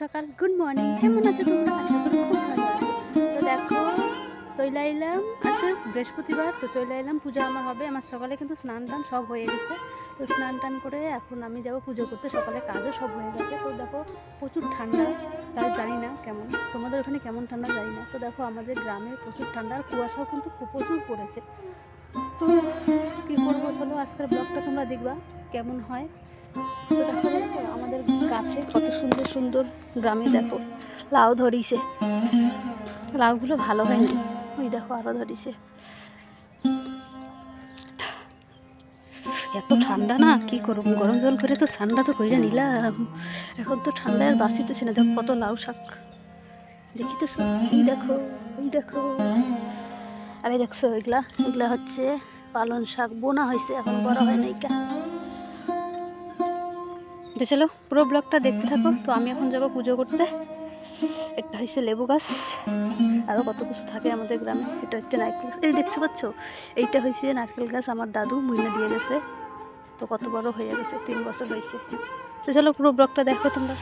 সকাল, good morning. কেমন আছো তোমরা? আশা করি খুব ভালো আছো। তো দেখো চলে এলাম, আজকে বৃহস্পতিবার, তো চলে এলাম, পূজা আমার হবে। আমার সকালে কিন্তু স্নান টান সব হয়ে গেছে। তো স্নান টান করে এখন আমি যাব পুজো করতে। সকালে কাজও সব হয়ে গেছে। তো দেখো প্রচুর ঠান্ডা, তাই জানি না কেমন, তোমাদের ওখানে কেমন ঠান্ডা জানি না। তো দেখো আমাদের গ্রামে প্রচুর ঠান্ডা, আর কুয়াশাও কিন্তু প্রচুর পড়েছে। তো কী করবো, চলো আজকের ব্লগটা তোমরা দেখবা কেমন হয়। তো দেখো আমাদের গাছে কত সুন্দর সুন্দর, গ্রামে দেখো লাউ ধরিছে। লাউগুলো ভালো হয়নি, ওই দেখো আরো ধরিছে। এত ঠান্ডা না, কি করব, গরম জল করে তো ঠান্ডা তো কইরা নিলাম, এখন তো ঠান্ডায় আর বাঁচিতেছি না। দেখো কত লাউ শাক দেখিতেছ, এই দেখো, এই দেখো। আরে দেখছো এগুলা, এগুলা হচ্ছে পালন শাক, বোনা হয়েছে, এখন বড় হয় নাই কা। তো চলো পুরো ব্লগটা দেখতে থাকো। তো আমি এখন যাবো পুজো করতে। একটা হয়েছে লেবু গাছ, আরও কত কিছু থাকে আমাদের গ্রামে। এটা হচ্ছে নারকেল গাছ, এই দেখতে পাচ্ছ, এইটা হয়েছে নারকেল গাছ, আমার দাদু মুইনা দিয়ে গেছে। তো কত বড় হয়ে গেছে, 3 বছর হয়েছে। তো চলো পুরো ব্লগটা দেখো তোমরা।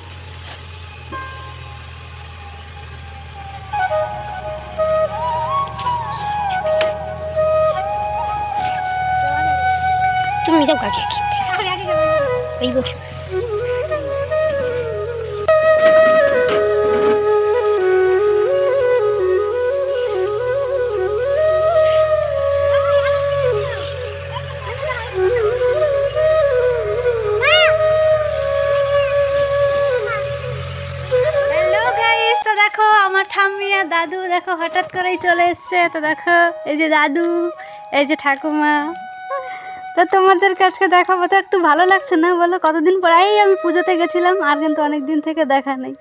তুমি যাও কাকে এই বস। দেখো আমার ঠাম্মি আর দাদু দেখো হঠাৎ করেই চলে এসছে। তো দেখো এই যে দাদু, এই যে ঠাকুমা। তো তোমাদের কাছে দেখাবো, তো একটু ভালো লাগছে না বলো? কতদিন পর, এই আমি পুজোতে গেছিলাম, আর কিন্তু অনেক দিন থেকে দেখা নেই।